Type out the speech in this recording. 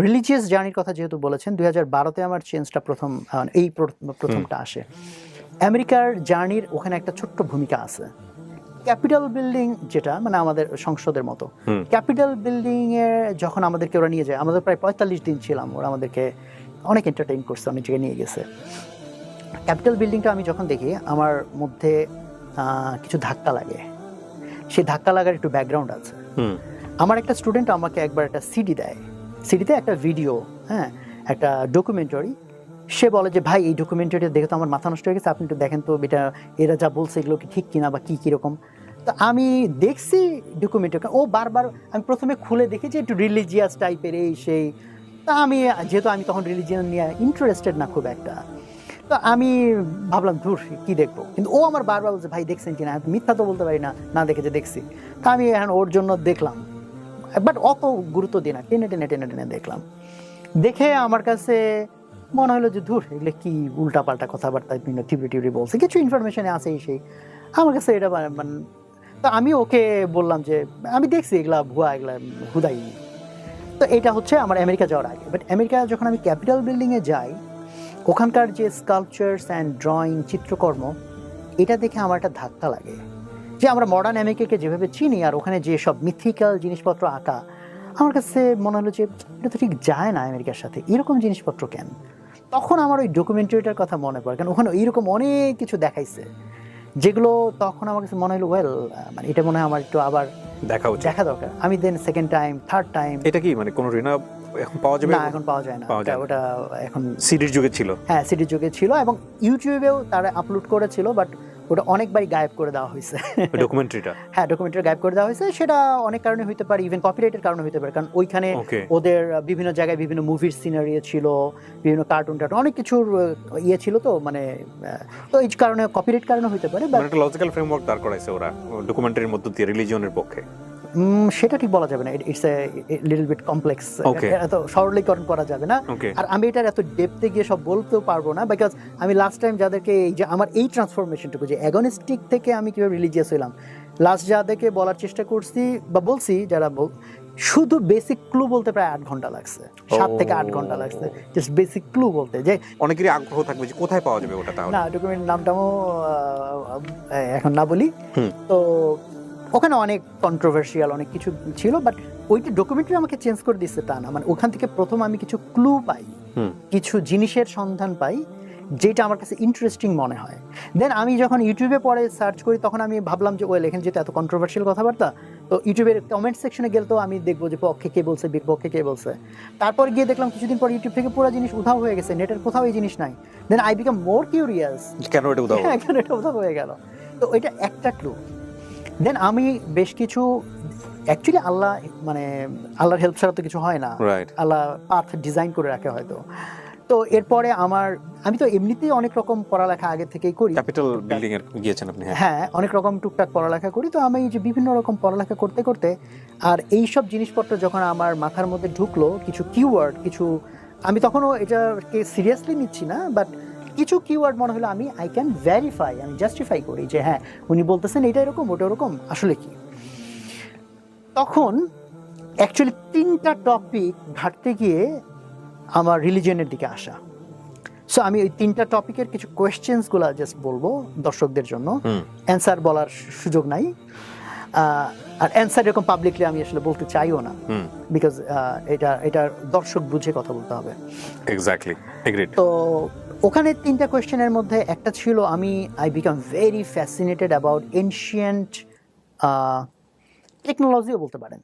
Religious জার্নির কথা যেহেতু বলেছেন, 2012-তে আমার চেঞ্জটা প্রথমটা আসে। আমেরিকার জার্নির ওখানে একটা ছোট্ট ভূমিকা আছে। ক্যাপিটাল বিল্ডিং, যেটা মানে আমাদের সংসদের মতো, ক্যাপিটাল বিল্ডিং এ যখন আমাদেরকে ওরা নিয়ে যায়, আমাদের প্রায় 45 দিন ছিলাম, ওরা আমাদেরকে অনেক এন্টারটেইন করছে, অনেক জায়গায় নিয়ে গেছে। ক্যাপিটাল বিল্ডিংটা আমি যখন দেখি, আমার মধ্যে কিছু ধাক্কা লাগে। সেই ধাক্কা লাগার একটু ব্যাকগ্রাউন্ড আছে। আমার একটা স্টুডেন্ট আমাকে একবার একটা সিডি দেয়, সিডিতে একটা ভিডিও, হ্যাঁ, একটা ডকুমেন্টারি। সে বলে যে ভাই, এই ডকুমেন্টারিটা দেখে তো আমার মাথা নষ্ট হয়ে গেছে, আপনি একটু দেখেন তো এটা, এরা যা বলছে এগুলো কি ঠিক কিনা বা কীরকম। তো আমি দেখছি ডকুমেন্টারি, ও বারবার, আমি প্রথমে খুলে দেখি যে একটু রিলিজিয়াস টাইপের এই সেই। তা আমি, যেহেতু আমি তখন রিলিজিয়ান নিয়ে ইন্টারেস্টেড না খুব একটা, তো আমি ভাবলাম ধুর কি দেখবো, কিন্তু ও আমার বারবার বলছে ভাই দেখছেন কিনা, মিথ্যা তো বলতে পারি না, না দেখে যে দেখছি। তা আমি এখন ওর জন্য দেখলাম, বাট অত গুরুত্ব দিই না, টেনে টেনে টেনে টেনে দেখলাম। দেখে আমার কাছে মনে হলো যে ধুর, এগুলো কি উল্টাপাল্টা কথাবার্তা, বিভিন্ন টিভি বলছে, কিছু ইনফরমেশনে আছে এই সেই, আমার কাছে এটা মানে। তো আমি ওকে বললাম যে আমি দেখছি এগুলা ভুয়া, এগুলা হুদাই। তো এটা হচ্ছে আমার আমেরিকা যাওয়ার আগে। বাট আমেরিকা যখন আমি ক্যাপিটাল বিল্ডিংয়ে যাই, ওখানকার যে স্কাল্পচার্স অ্যান্ড ড্রয়িং, চিত্রকর্ম, এটা দেখে আমার একটা ধাক্কা লাগে যে আমরা মডার্ন আমেরিকাকে যেভাবে চিনি আর ওখানে যে সব মিথিক্যাল জিনিসপত্র আঁকা, আমার কাছে মনে হলো যে এটা তো ঠিক যায় না আমেরিকার সাথে, এরকম জিনিসপত্র কেন। তখন আমার ওই ডকুমেন্টারিটার কথা মনে পড়ে, কারণ ওখানে এইরকম অনেক কিছু দেখাইছে, যেগুলো তখন আমার কাছে মনে হলো ওয়েল, মানে এটা মনে হয় আমার একটু আবার দেখা দরকার। আমি then second time, third time. এটা কি মানে কোনো রিনা এখন পাওয়া যাবে? না, এখন পাওয়া যায় না, ওটা এখন সিডির যুগে ছিল। হ্যাঁ, সিডির যুগে ছিল, এবং ইউটিউবেও তারা আপলোড করেছিল, বাট ওটা অনেকবারই গায়েব করে দেওয়া হয়েছে ডকুমেন্টারিটা। হ্যাঁ, ডকুমেন্টারি গায়েব করে দেওয়া হয়েছে। সেটা অনেক কারণে হইতে পারে, ইভেন কপিরাইটের কারণে হইতে পারে, কারণ ওইখানে ওদের বিভিন্ন জায়গায় বিভিন্ন মুভির সিনারি ছিল, বিভিন্ন কার্টুন অনেক কিছুর ইয়ে ছিল, তো মানে তো এই কারণে কপিরাইট কারণে হইতে পারে। বাট একটা লজিক্যাল ফ্রেমওয়ার্ক দাঁড় করাইছে ওরা ডকুমেন্টারির মধ্যে দিয়ে রিলিজিয়নের পক্ষে। সেটা ঠিক বলা যাবে না, it's a little bit complex, এত সরলীকরণ করা যাবে না। আর আমি এটার এত ডেপথে গিয়ে সব বলতেও পারবো না, বিকজ আমি লাস্ট টাইম যাদেরকে, এই যে আমার এই ট্রান্সফরমেশনটুকু, যে অ্যাগনিস্টিক থেকে আমি কিভাবে রিলিজিয়াস হইলাম, লাস্ট যাদেরকে বলার চেষ্টা করছি বা বলছি, যারা শুধু বেসিক ক্লু বলতে প্রায় 8 ঘন্টা লাগছে, 7 থেকে 8 ঘন্টা লাগছে, জাস্ট বেসিক ক্লু বলতে। যে অনেকেরই আগ্রহ থাকবে যে কোথায় পাওয়া যাবে ওটা, তাহলে না, ডকুমেন্ট নামটাও এখন না বলি। তো ওখানে অনেক কন্ট্রোভার্সিয়াল অনেক কিছু ছিল, বাট ওইটা ডকুমেন্টারি আমাকে চেঞ্জ করে দিচ্ছে তা না, মানে ওখান থেকে প্রথম আমি কিছু ক্লু পাই, কিছু জিনিসের সন্ধান পাই, যেটা আমার কাছে ইন্টারেস্টিং মনে হয়। দেন আমি যখন ইউটিউবে পরে সার্চ করি, তখন আমি ভাবলাম যে ওয়েল, এখানে যেহেতু এত কন্ট্রোভার্সিয়াল কথাবার্তা, তো ইউটিউবের কমেন্ট সেকশনে গেলে তো আমি দেখবো যে পক্ষে কে বলছে, বিপক্ষে কে বলছে। তারপর গিয়ে দেখলাম কিছুদিন পর ইউটিউব থেকে পুরো জিনিস উধাও হয়ে গেছে, নেটের কোথাও এই জিনিস নাই। Then I become more curious, কেন এটা উধাও হয়ে গেল। তো এটা একটা ক্লু। দেন আমি বেশ কিছু, অ্যাকচুয়ালি আল্লাহ, মানে আল্লাহর হেল্প ছাড়া তো কিছু হয় না, আল্লাহ পাথ ডিজাইন করে রাখে হয়তো। তো এরপরে আমি তো এমনিতেই অনেক রকম পড়ালেখা আগে থেকেই করি, ক্যাপিটাল বিল্ডিং এর গিয়েছেন আপনি? হ্যাঁ, অনেক রকম টুকটাক পড়ালেখা করি। তো আমি যে বিভিন্ন রকম পড়ালেখা করতে করতে আর এই সব জিনিসপত্র যখন আমার মাথার মধ্যে ঢুকলো, কিছু কিওয়ার্ড, কিছু আমি তখনও এটাকে সিরিয়াসলি নিচ্ছি না, বাট কিছু কিওয়ার্ড মনে হলো আই ক্যান ভেরিফাই, আমি জাস্টিফাই করি যে হ্যাঁ, উনি বলতেছেন এটা এরকম, ওটা ওরকম, আসলে কি। তখন অ্যাকচুয়ালি 3টা টপিক ঘাটতে গিয়ে আমার রিলিজিয়নের দিকে আসা। সো আমি ওই 3টা টপিকের কিছু কোয়েশ্চেন্সগুলো জাস্ট বলবো দর্শকদের জন্য, অ্যান্সার বলার সুযোগ নাই, আর অ্যান্সার এরকম পাবলিকলি আমি আসলে বলতে চাইও না, বিকজ এটা দর্শক বুঝে কথা বলতে হবে। Exactly, agreed. তো ওখানে 3টা কোয়েশ্চেনের মধ্যে একটা ছিল, I became very fascinated about ancient টেকনোলজিও বলতে পারেন।